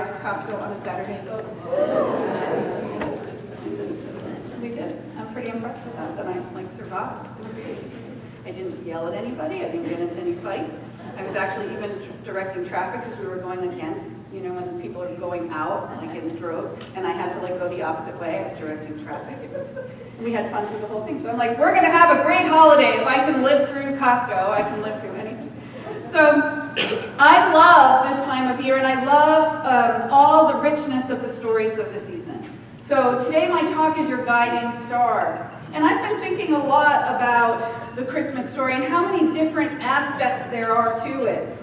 survived Costco on a Saturday. We did. I'm pretty impressed with that I survived. I didn't yell at anybody. I didn't get into any fights. I was actually even directing traffic because we were going against, when people are going out, in droves, and I had to go the opposite way. I was directing traffic. We had fun through the whole thing. So I'm like, we're going to have a great holiday. If I can live through Costco, I can live through anything. So I love this time of year, and I love all the richness of the stories of the season. So today my talk is your guiding star. And I've been thinking a lot about the Christmas story and how many different aspects there are to it.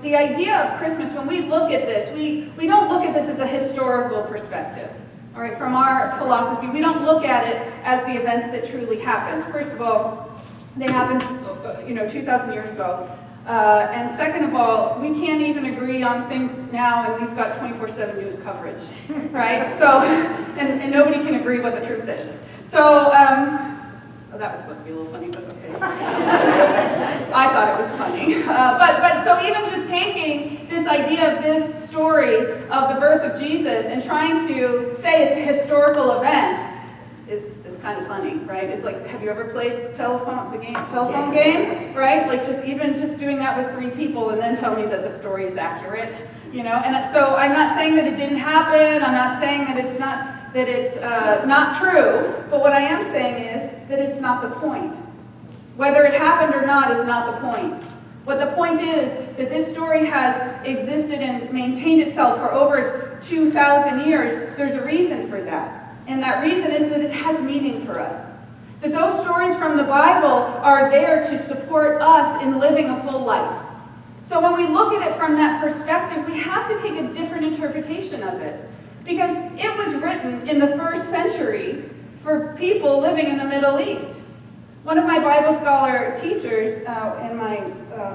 The idea of Christmas, when we look at this, we don't look at this as a historical perspective. All right, from our philosophy, we don't look at it as the events that truly happened. First of all, they happened, 2,000 years ago. And second of all, we can't even agree on things now, and we've got 24/7 news coverage, right? So, and nobody can agree what the truth is. So, that was supposed to be a little funny, but okay. I thought it was funny. But so even just taking this idea of this story of the birth of Jesus and trying to say it's a historical event is kind of funny, right? It's like, have you ever played telephone game, right? Just doing that with 3 people and then tell me that the story is accurate, And so I'm not saying that it didn't happen. I'm not saying that it's not true. But what I am saying is that it's not the point. Whether it happened or not is not the point. What the point is that this story has existed and maintained itself for over 2,000 years. There's a reason for that. And that reason is that it has meaning for us. That those stories from the Bible are there to support us in living a full life. So when we look at it from that perspective, we have to take a different interpretation of it. Because it was written in the 1st century for people living in the Middle East. One of my Bible scholar teachers in my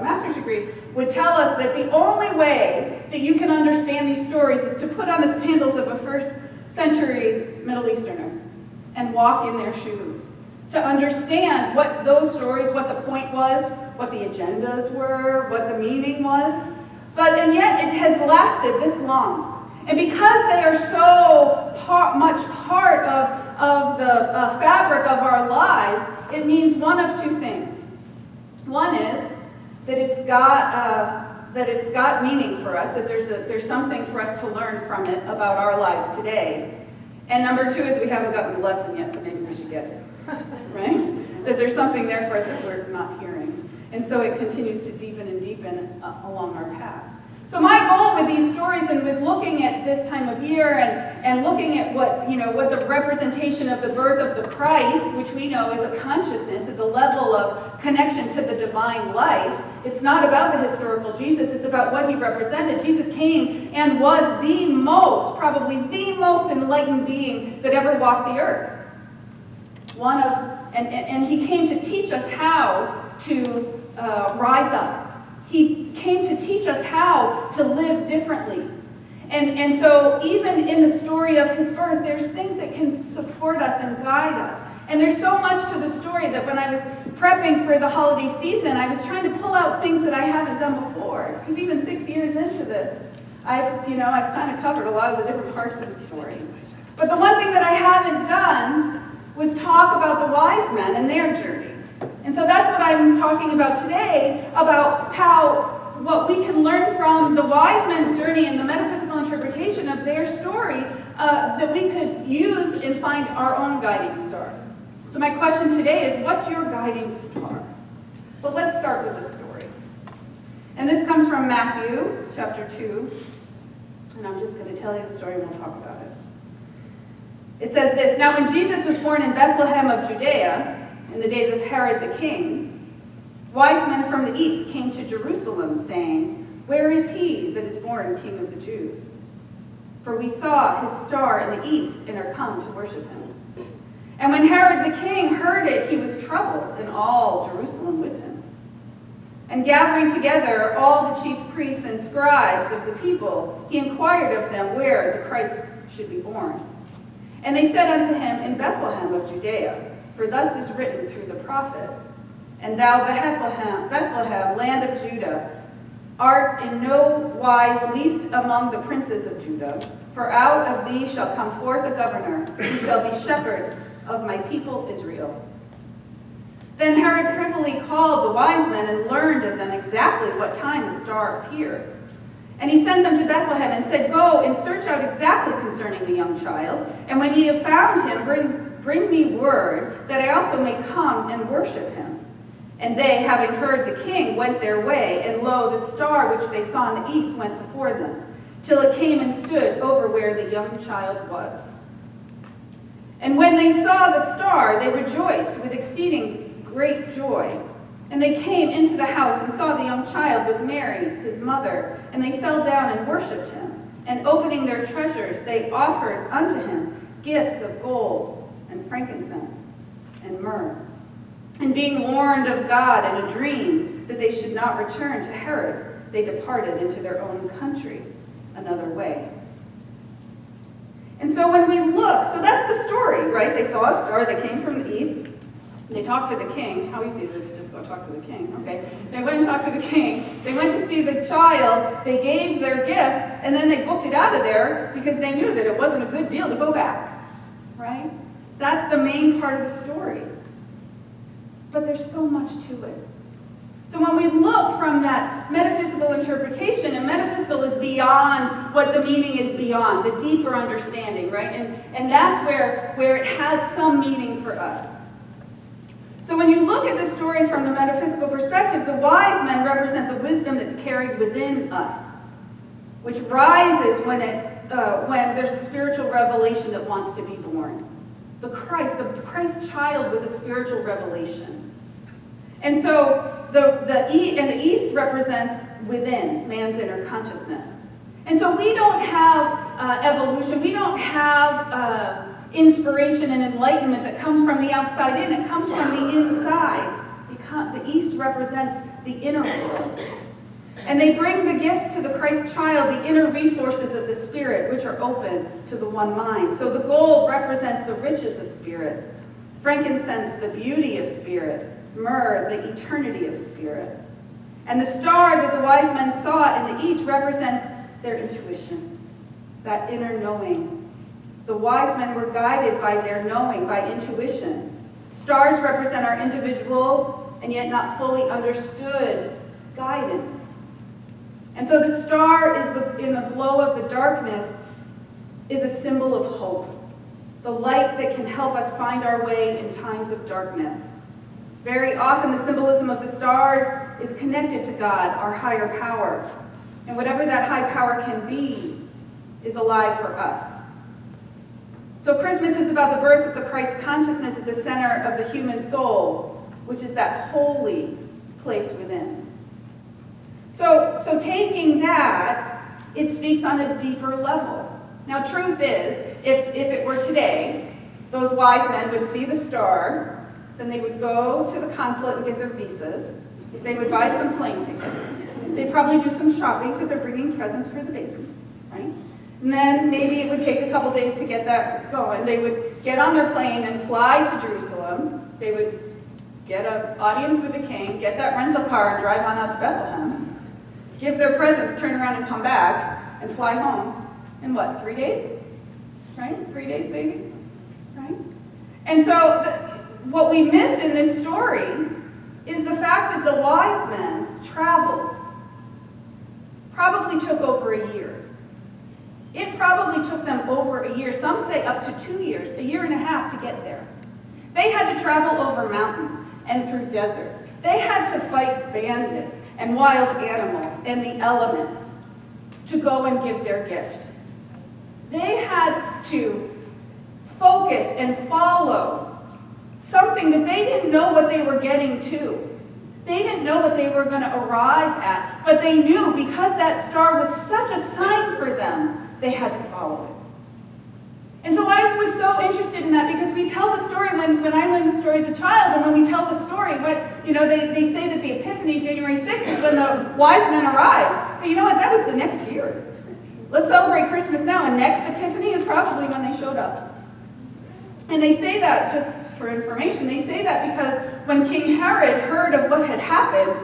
master's degree would tell us that the only way that you can understand these stories is to put on the sandals of a 1st century Middle Easterner and walk in their shoes. To understand what those stories, what the point was, what the agendas were, what the meaning was. And yet it has lasted this long. And because they are so much part of the fabric of our lives, it means one of 2 things. One is that it's got meaning for us, that there's something for us to learn from it about our lives today. And number 2 is we haven't gotten the lesson yet, so maybe we should get it, right? That there's something there for us that we're not hearing. And so it continues to deepen and deepen along our path. So my goal with these stories and with looking at this time of year and looking at what the representation of the birth of the Christ, which we know is a consciousness, is a level of connection to the divine life. It's not about the historical Jesus, it's about what he represented. Jesus came and was probably the most enlightened being that ever walked the earth. And he came to teach us how to rise up. He came to teach us how to live differently. And so even in the story of his birth, there's things that can support us and guide us. And there's so much to the story that when I was prepping for the holiday season, I was trying to pull out things that I haven't done before. Because even 6 years into this, I've kind of covered a lot of the different parts of the story. But the one thing that I haven't done was talk about the wise men and their journey. And so that's what I'm talking about today, about what we can learn from the wise men's journey and the metaphysical interpretation of their story that we could use and find our own guiding star. So my question today is, what's your guiding star? Well, let's start with the story. And this comes from Matthew chapter 2. And I'm just going to tell you the story and we'll talk about it. It says this: Now when Jesus was born in Bethlehem of Judea, in the days of Herod the king, wise men from the east came to Jerusalem, saying, Where is he that is born King of the Jews? For we saw his star in the east and are come to worship him. And when Herod the king heard it, he was troubled, and all Jerusalem with him. And gathering together all the chief priests and scribes of the people, he inquired of them where the Christ should be born. And they said unto him, In Bethlehem of Judea, for thus is written through the prophet, And thou, Bethlehem, land of Judah, art in no wise least among the princes of Judah, for out of thee shall come forth a governor, who shall be shepherd of my people Israel. Then Herod privily called the wise men and learned of them exactly what time the star appeared. And he sent them to Bethlehem and said, Go and search out exactly concerning the young child, and when ye have found him, bring me word, that I also may come and worship him. And they, having heard the king, went their way, and lo, the star which they saw in the east went before them, till it came and stood over where the young child was. And when they saw the star, they rejoiced with exceeding great joy. And they came into the house and saw the young child with Mary, his mother, and they fell down and worshipped him. And opening their treasures, they offered unto him gifts of gold and frankincense and myrrh. And being warned of God in a dream that they should not return to Herod, they departed into their own country another way. And so when we look, so that's the story, right? They saw a star that came from the east. They talked to the king. How easy is it to just go talk to the king? Okay. They went and talked to the king. They went to see the child. They gave their gifts, and then they booked it out of there because they knew that it wasn't a good deal to go back. Right? That's the main part of the story. But there's so much to it. So when we look from that metaphysical interpretation, and metaphysical is beyond what the meaning is beyond, the deeper understanding, right? And that's where it has some meaning for us. So when you look at the story from the metaphysical perspective, the wise men represent the wisdom that's carried within us, which rises when there's a spiritual revelation that wants to be born. The Christ child was a spiritual revelation. And so the east represents within, man's inner consciousness. And so we don't have evolution, we don't have inspiration and enlightenment that comes from the outside in, it comes from the inside. The east represents the inner world. And they bring the gifts to the Christ child, the inner resources of the Spirit, which are open to the one mind. So the gold represents the riches of Spirit, frankincense, the beauty of Spirit, myrrh, the eternity of Spirit. And the star that the wise men saw in the east represents their intuition, that inner knowing. The wise men were guided by their knowing, by intuition. Stars represent our individual and yet not fully understood guidance. And so the star in the glow of the darkness is a symbol of hope, the light that can help us find our way in times of darkness. Very often the symbolism of the stars is connected to God, our higher power. And whatever that high power can be is alive for us. So Christmas is about the birth of the Christ consciousness at the center of the human soul, which is that holy place within. So taking that, it speaks on a deeper level. Now, truth is, if it were today, those wise men would see the star, then they would go to the consulate and get their visas. They would buy some plane tickets. They'd probably do some shopping because they're bringing presents for the baby, right? And then maybe it would take a couple days to get that going. They would get on their plane and fly to Jerusalem. They would get an audience with the king, get that rental car and drive on out to Bethlehem, give their presents, turn around and come back, and fly home in what, 3 days? Right? 3 days, baby? Right? And so what we miss in this story is the fact that the wise men's travels probably took over a year. It probably took them over a year, some say up to 2 years, a year and a half to get there. They had to travel over mountains and through deserts. They had to fight bandits and wild animals and the elements to go and give their gift. They had to focus and follow something that they didn't know what they were getting to. They didn't know what they were going to arrive at, but they knew because that star was such a sign for them, they had to follow it. And so I was so interested in that because we tell the story, when I learned the story as a child, and when we tell the story, they say that the Epiphany, January 6th, is when the wise men arrived. But you know what? That was the next year. Let's celebrate Christmas now, and next Epiphany is probably when they showed up. And they say that, just for information, they say that because when King Herod heard of what had happened,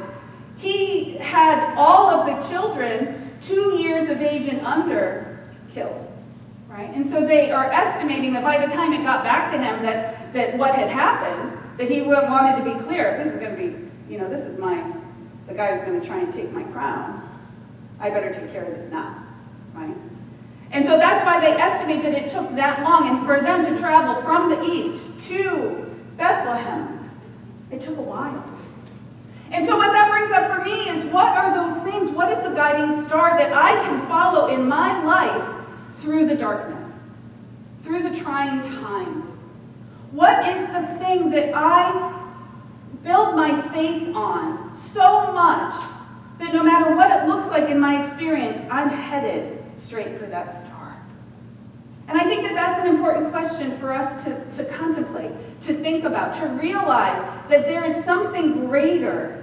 He had all of the children 2 years of age and under killed. Right? And so they are estimating that by the time it got back to him that what had happened, that he wanted to be clear, this is going to be, this is the guy who's going to try and take my crown. I better take care of this now. Right? And so that's why they estimate that it took that long, and for them to travel from the east to Bethlehem, it took a while. And so what that brings up for me is, what are those things? What is the guiding star that I can follow in my life through the darkness, through the trying times? What is the thing that I build my faith on so much that no matter what it looks like in my experience, I'm headed straight for that star? And I think that that's an important question for us to contemplate, to think about, to realize that there is something greater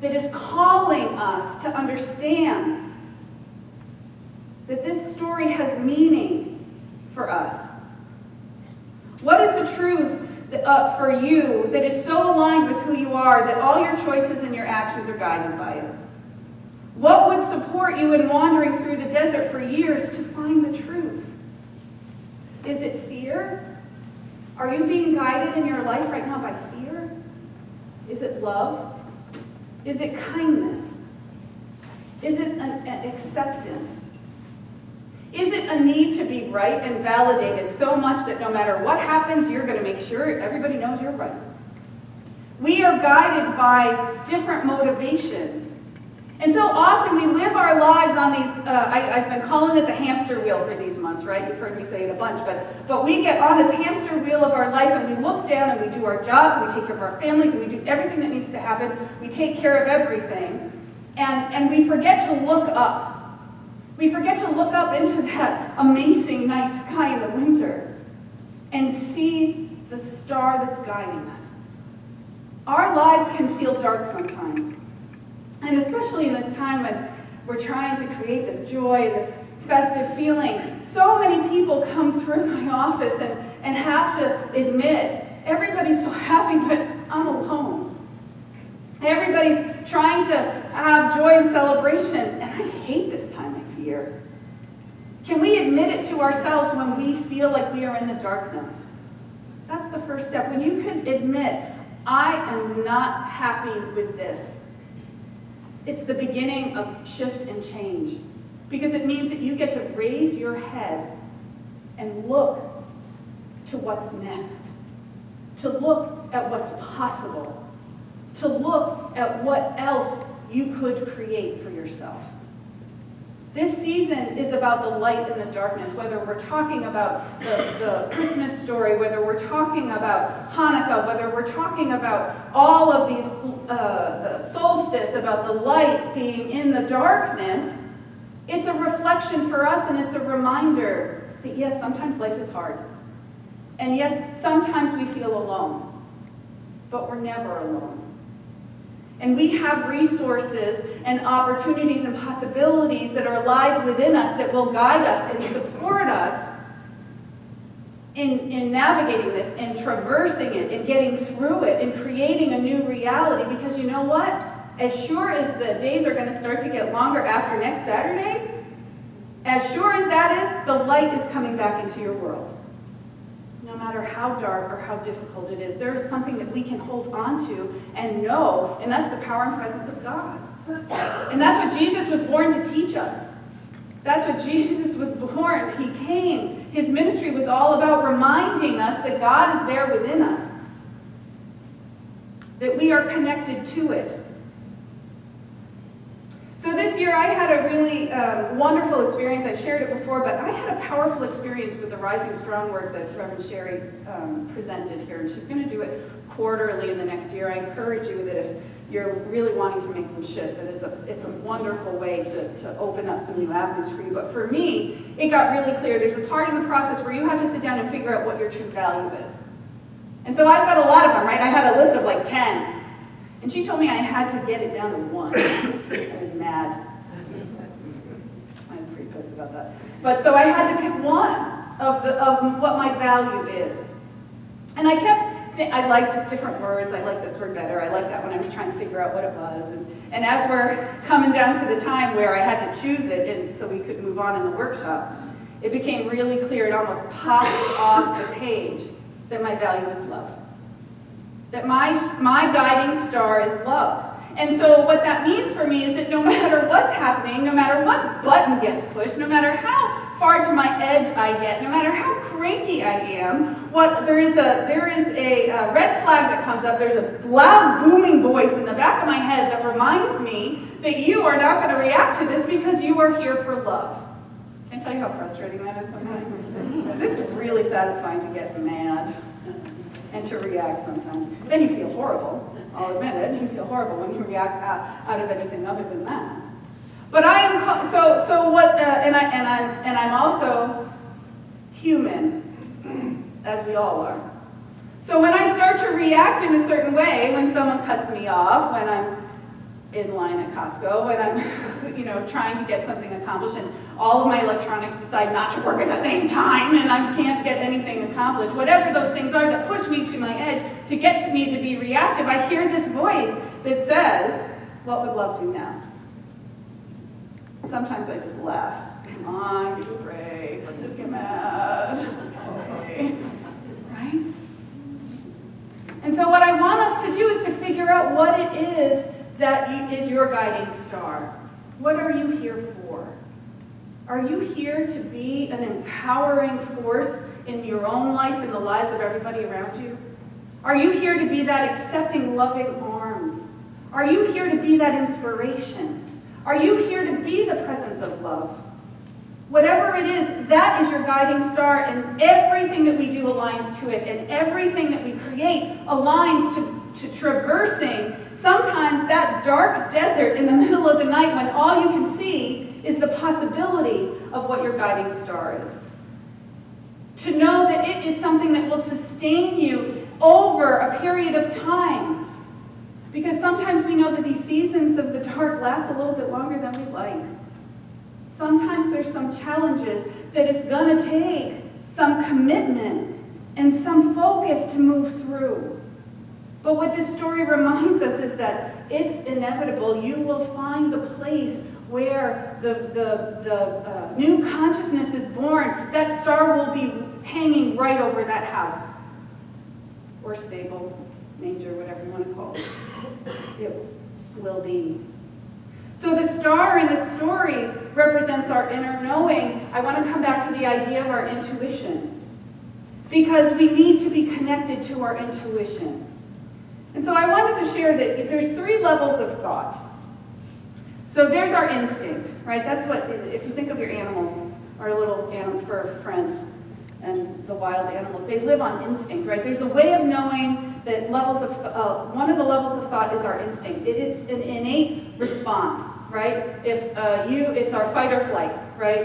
that is calling us to understand that this story has meaning for us. What is the truth for you that is so aligned with who you are that all your choices and your actions are guided by it? What would support you in wandering through the desert for years to find the truth? Is it fear? Are you being guided in your life right now by fear? Is it love? Is it kindness? Is it an acceptance? Is it a need to be right and validated so much that no matter what happens, you're going to make sure everybody knows you're right? We are guided by different motivations. And so often we live our lives on these, I've been calling it the hamster wheel for these months, right? You've heard me say it a bunch, but we get on this hamster wheel of our life, and we look down and we do our jobs, and we take care of our families, and we do everything that needs to happen. We take care of everything, and we forget to look up. We forget to look up into that amazing night sky in the winter and see the star that's guiding us. Our lives can feel dark sometimes. And especially in this time when we're trying to create this joy, this festive feeling, so many people come through my office and have to admit, everybody's so happy, but I'm alone. Everybody's trying to have joy and celebration, and I hate this time of year. Can we admit it to ourselves when we feel like we are in the darkness? That's the first step. When you can admit, I am not happy with this. It's the beginning of shift and change, because it means that you get to raise your head and look to what's next, to look at what's possible, to look at what else you could create for yourself. This season is about the light and the darkness, whether we're talking about the Christmas story, whether we're talking about Hanukkah, whether we're talking about all of these, the solstice, about the light being in the darkness. It's a reflection for us, and it's a reminder that yes, sometimes life is hard. And yes, sometimes we feel alone, but we're never alone. And we have resources and opportunities and possibilities that are alive within us that will guide us and support us in navigating this, in traversing it, in getting through it, in creating a new reality. Because you know what? As sure as the days are going to start to get longer after next Saturday, as sure as that is, the light is coming back into your world. No matter how dark or how difficult it is, there is something that we can hold on to and know, and that's the power and presence of God. And that's what Jesus was born to teach us. That's what Jesus was born. He came. His ministry was all about reminding us that God is there within us, that we are connected to it. So this year I had a really wonderful experience. I shared it before, but I had a powerful experience with the Rising Strong work that Reverend Sherry presented here, and she's going to do it quarterly in the next year. I encourage you that if you're really wanting to make some shifts, that it's a wonderful way to open up some new avenues for you. But for me, it got really clear. There's a part in the process where you have to sit down and figure out what your true value is. And so I've got a lot of them, right? I had a list of like 10. And she told me I had to get it down to 1. I was mad. I was pretty pissed about that. But so I had to pick one of what my value is. And I kept I liked different words. I like this word better. I like that when I was trying to figure out what it was. And as we're coming down to the time where I had to choose it, and so we could move on in the workshop, it became really clear, it almost popped off the page, that my value is love. That my guiding star is love. And so what that means for me is that no matter what's happening, no matter what button gets pushed, no matter how far to my edge I get, no matter how cranky I am, there is a red flag that comes up. There's a loud booming voice in the back of my head that reminds me that you are not going to react to this because you are here for love. Can I tell you how frustrating that is sometimes? It's really satisfying to get mad and to react sometimes. Then you feel horrible. I'll admit it. You feel horrible when you react out of anything other than that. But I am so what, and I'm also human, as we all are. So when I start to react in a certain way, when someone cuts me off, when I'm in line at Costco, when I'm trying to get something accomplished, and all of my electronics decide not to work at the same time, and I can't get anything accomplished, whatever those things are that push me to my edge, to get to me to be reactive, I hear this voice that says, what would love do now? Sometimes I just laugh. Come on, give me a break. Let's just get mad. Okay. Right? And so what I want us to do is to figure out what it is that is your guiding star. What are you here for? Are you here to be an empowering force in your own life and the lives of everybody around you? Are you here to be that accepting, loving arms? Are you here to be that inspiration? Are you here to be the presence of love? Whatever it is, that is your guiding star, and everything that we do aligns to it, and everything that we create aligns to traversing sometimes that dark desert in the middle of the night when all you can see is the possibility of what your guiding star is. To know that it is something that will sustain you over a period of time. Because sometimes we know that these seasons of the dark last a little bit longer than we like. Sometimes there's some challenges that it's going to take some commitment and some focus to move through. But what this story reminds us is that it's inevitable. You will find the place where the new consciousness is born. That star will be hanging right over that house. Or stable, manger, whatever you want to call it. It will be. So the star in the story represents our inner knowing. I want to come back to the idea of our intuition. Because we need to be connected to our intuition. And so I wanted to share that there's 3 levels of thought. So there's our instinct, right? That's what, if you think of your animals, our little fur friends and the wild animals, they live on instinct, right? There's a way of knowing that levels of, one of the levels of thought is our instinct. It's an innate response, right? It's our fight or flight, right?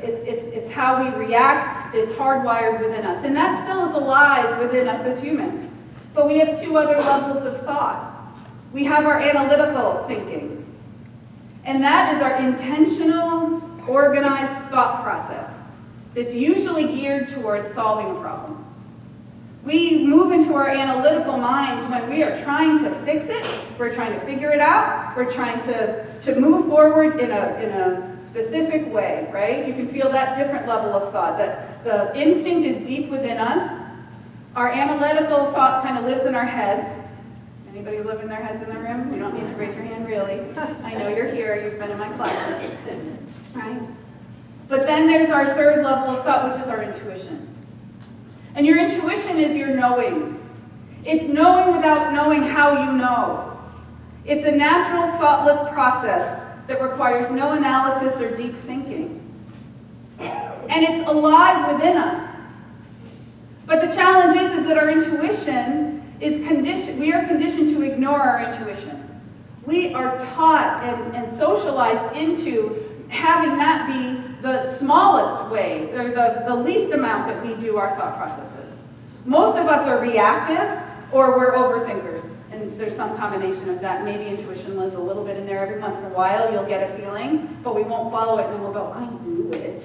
It's how we react. It's hardwired within us. And that still is alive within us as humans. But we have 2 other levels of thought. We have our analytical thinking. And that is our intentional, organized thought process that's usually geared towards solving a problem. We move into our analytical minds when we are trying to fix it, we're trying to figure it out, we're trying to move forward in a specific way, right? You can feel that different level of thought, that the instinct is deep within us. Our analytical thought kind of lives in our heads. Anybody live in their heads in the room? You don't need to raise your hand, really. I know you're here, you've been in my class, right? But then there's our 3rd level of thought, which is our intuition. And your intuition is your knowing. It's knowing without knowing how you know. It's a natural, thoughtless process that requires no analysis or deep thinking. And it's alive within us. But the challenge is that our intuition is conditioned, we are conditioned to ignore our intuition. We are taught and socialized into having that be the smallest way, or the least amount that we do our thought processes. Most of us are reactive, or we're overthinkers. And there's some combination of that. Maybe intuition lives a little bit in there. Every once in a while, you'll get a feeling, but we won't follow it, and then we'll go, I knew it.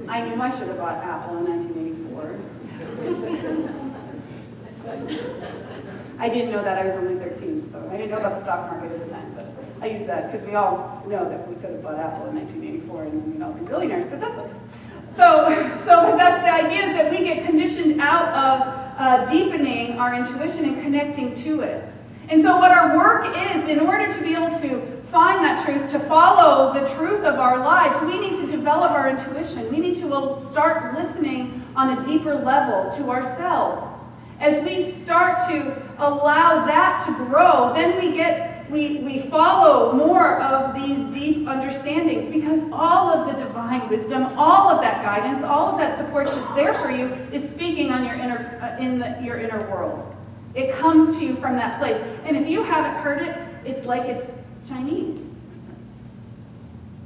I knew I should have bought Apple in 1984. I didn't know that, I was only 13, so I didn't know about the stock market at the time, but I use that because we all know that we could have bought Apple in 1984 and we'd all be billionaires, but that's okay. So that's the idea, is that we get conditioned out of deepening our intuition and connecting to it. And so what our work is, in order to be able to find that truth, to follow the truth of our lives, we need to develop our intuition. We need to start listening on a deeper level to ourselves. As we start to allow that to grow, then we follow more of these deep understandings, because all of the divine wisdom, all of that guidance, all of that support that's there for you is speaking on your your inner world. It comes to you from that place. And if you haven't heard it, it's like it's Chinese.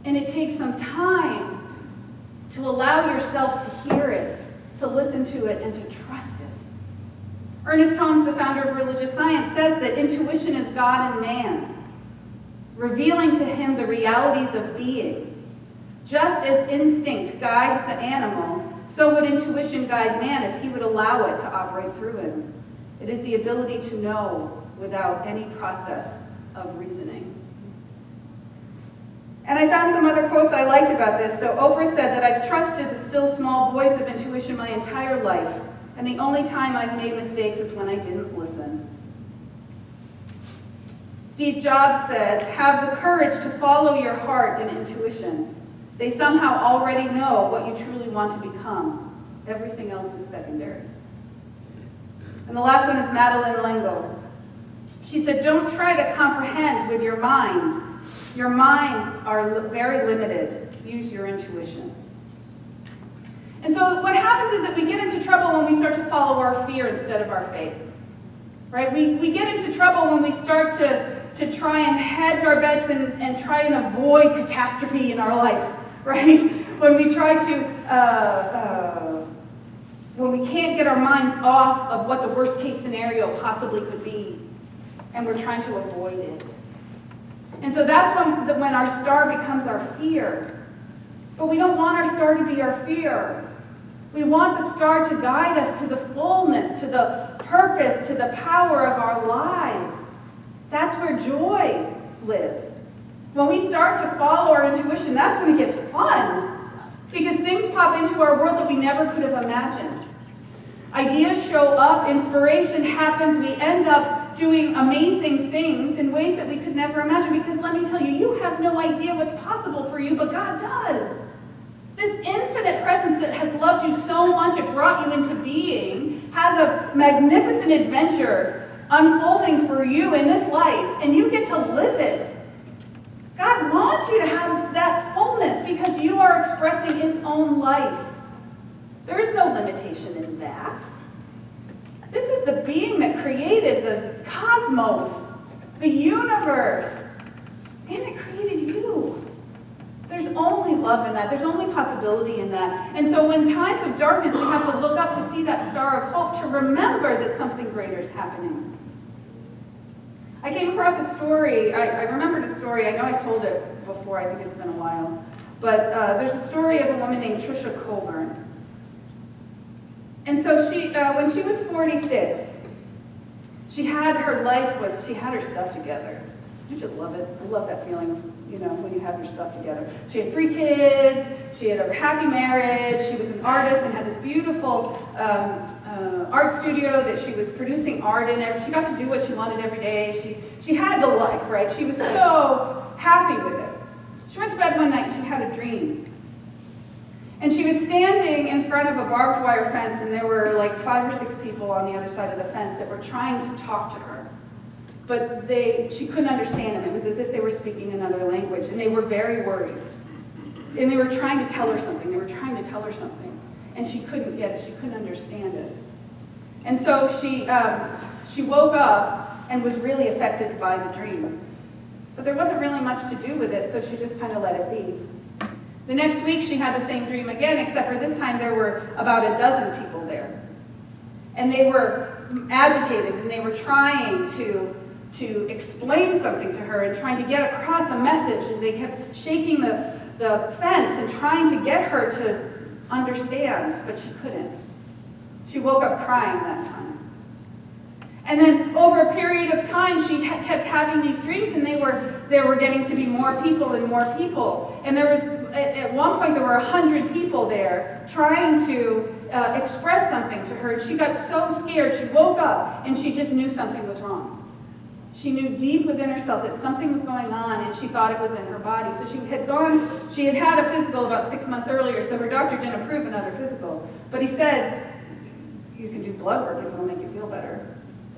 And it takes some time to allow yourself to hear it, to listen to it, and to trust it. Ernest Holmes, the founder of religious science, says that intuition is God in man, revealing to him the realities of being. Just as instinct guides the animal, so would intuition guide man if he would allow it to operate through him. It is the ability to know without any process of reasoning. And I found some other quotes I liked about this. So Oprah said that I've trusted the still small voice of intuition my entire life, and the only time I've made mistakes is when I didn't listen. Steve Jobs said, have the courage to follow your heart and intuition. They somehow already know what you truly want to become. Everything else is secondary. And the last one is Madeleine L'Engle. She said, don't try to comprehend with your mind. Your minds are very limited. Use your intuition. And so what happens is that we get into trouble when we start to follow our fear instead of our faith. Right? We get into trouble when we start to try and hedge our bets and try and avoid catastrophe in our life. Right? When we try to, when we can't get our minds off of what the worst case scenario possibly could be, and we're trying to avoid it. And so that's when our star becomes our fear. But we don't want our star to be our fear. We want the star to guide us to the fullness, to the purpose, to the power of our lives. That's where joy lives. When we start to follow our intuition, that's when it gets fun. Because things pop into our world that we never could have imagined. Ideas show up, inspiration happens, we end up doing amazing things in ways that we could never imagine. Because let me tell you, you have no idea what's possible for you, but God does. This infinite presence that has loved you so much, it brought you into being, has a magnificent adventure unfolding for you in this life, and you get to live it. God wants you to have that fullness because you are expressing its own life. There is no limitation in that. This is the being that created the cosmos, the universe, and it created you. There's only love in that. There's only possibility in that. And so when times of darkness, we have to look up to see that star of hope, to remember that something greater is happening. I came across a story. I remembered a story. I know I've told it before. I think it's been a while. But there's a story of a woman named Trisha Colburn. And so she, when she was 46, she had her stuff together. Don't you love it? I love that feeling of, when you have your stuff together. She had 3 kids, she had a happy marriage, she was an artist and had this beautiful art studio that she was producing art in. She got to do what she wanted every day. She had the life, right? She was so happy with it. She went to bed one night and she had a dream. And she was standing in front of a barbed wire fence, and there were like 5 or 6 people on the other side of the fence that were trying to talk to her. But she couldn't understand them. It was as if they were speaking another language, and they were very worried. And they were trying to tell her something. And she couldn't get it. She couldn't understand it. And so she woke up and was really affected by the dream. But there wasn't really much to do with it, so she just kind of let it be. The next week, she had the same dream again, except for this time there were about a dozen people there. And they were agitated, and they were trying to explain something to her and trying to get across a message, and they kept shaking the fence and trying to get her to understand, but she couldn't. She woke up crying that time. And then over a period of time, she kept having these dreams, and there were getting to be more people and more people. And there was, at one point, there were 100 people there trying to express something to her. And she got so scared, she woke up, and she just knew something was wrong. She knew deep within herself that something was going on, and she thought it was in her body. So she had had a physical about 6 months earlier, so her doctor didn't approve another physical. But he said, you can do blood work if it'll make you feel better,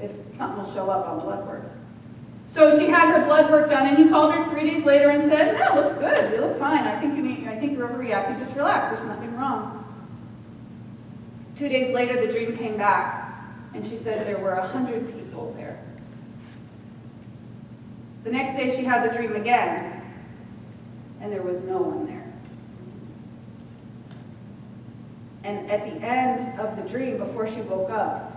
if something will show up on blood work. So she had her blood work done, and he called her 3 days later and said, no, it looks good, you look fine. I think you're overreacting, just relax, there's nothing wrong. 2 days later, the dream came back, and she said there were 100 people there. The next day she had the dream again, and there was no one there. And at the end of the dream, before she woke up,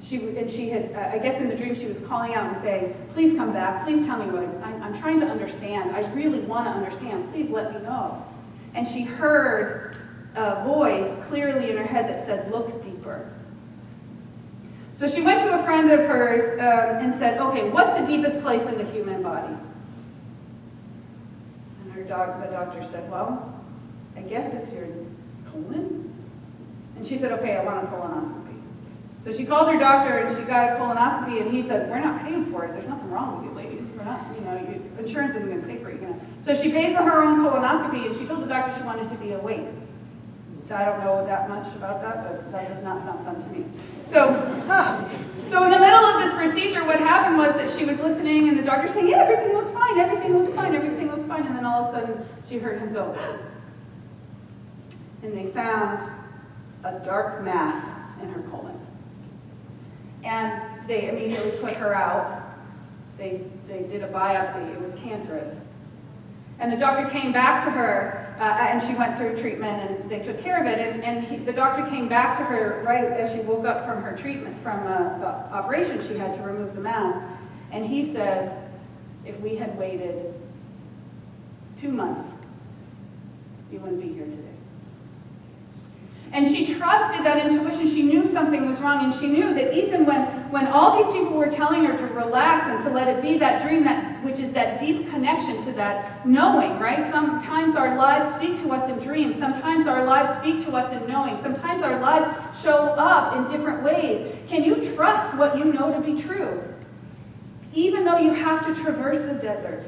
I guess in the dream she was calling out and saying, please come back, please tell me what I'm trying to understand. I really want to understand, please let me know. And she heard a voice clearly in her head that said, look deeper. So she went to a friend of hers and said, okay, what's the deepest place in the human body? And the doctor said, well, I guess it's your colon. And she said, okay, I want a colonoscopy. So she called her doctor and she got a colonoscopy, and he said, we're not paying for it. There's nothing wrong with you, lady. We're not, insurance isn't going to pay for it. So she paid for her own colonoscopy, and she told the doctor she wanted to be awake. Which I don't know that much about that, but that does not sound fun to me. So in the middle of this procedure, what happened was that she was listening, and the doctor saying, yeah, everything looks fine, everything looks fine, everything looks fine. And then all of a sudden, she heard him go, and they found a dark mass in her colon. And they immediately put her out. They did a biopsy. It was cancerous. And the doctor came back to her, and she went through treatment, and they took care of it. And the doctor came back to her right as she woke up from her treatment, from the operation she had to remove the mass. And he said, if we had waited 2 months, you wouldn't be here today. And she trusted that intuition. She knew something was wrong, and she knew that even when all these people were telling her to relax and to let it be that dream, which is that deep connection to that knowing, right? Sometimes our lives speak to us in dreams. Sometimes our lives speak to us in knowing. Sometimes our lives show up in different ways. Can you trust what you know to be true? Even though you have to traverse the desert,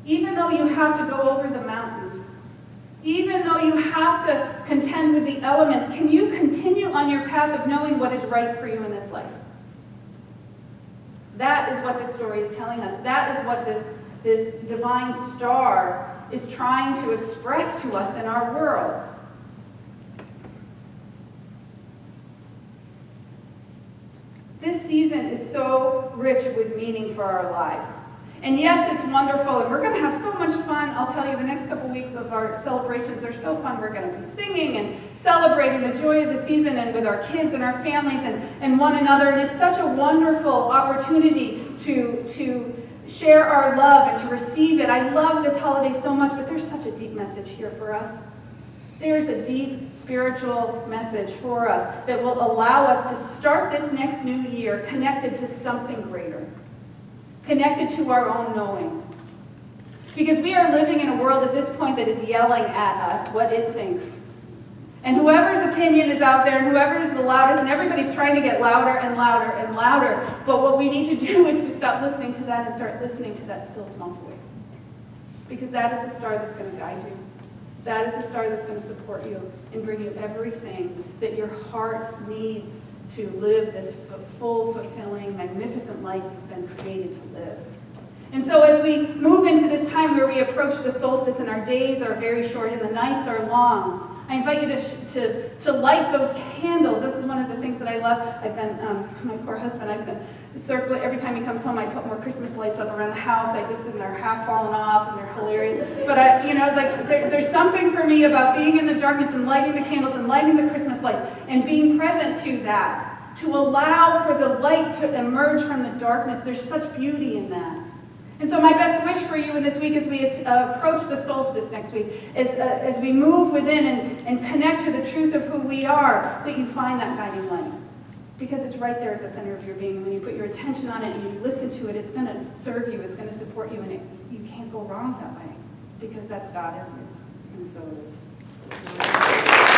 even though you have to go over the mountains, even though you have to contend with the elements, can you continue on your path of knowing what is right for you in this life? That is what this story is telling us. That is what this divine star is trying to express to us in our world. This season is so rich with meaning for our lives. And yes, it's wonderful, and we're going to have so much fun. I'll tell you, the next couple weeks of our celebrations are so fun. We're going to be singing and celebrating the joy of the season, and with our kids and our families and one another. And it's such a wonderful opportunity to share our love and to receive it. I love this holiday so much, but there's such a deep message here for us. There's a deep spiritual message for us that will allow us to start this next new year connected to something greater. Connected to our own knowing. Because we are living in a world at this point that is yelling at us what it thinks. And whoever's opinion is out there, and whoever is the loudest, and everybody's trying to get louder and louder and louder. But what we need to do is to stop listening to that and start listening to that still small voice. Because that is the star that's going to guide you. That is the star that's going to support you and bring you everything that your heart needs to live this full, fulfilling, magnificent life you've been created to live. And so as we move into this time where we approach the solstice and our days are very short and the nights are long, I invite you to light those candles. This is one of the things that I love. I've been, my poor husband, I've been circling, every time he comes home, I put more Christmas lights up around the house. And they're half fallen off and they're hilarious. But there's something for me about being in the darkness and lighting the candles and lighting the Christmas lights and being present to that, to allow for the light to emerge from the darkness. There's such beauty in that. And so my best wish for you in this week as we approach the solstice next week is as we move within and connect to the truth of who we are, that you find that guiding light. because it's right there at the center of your being. When you put your attention on it and you listen to it, it's going to serve you, it's going to support you, and you can't go wrong that way, because that's God, isn't it? And so it is.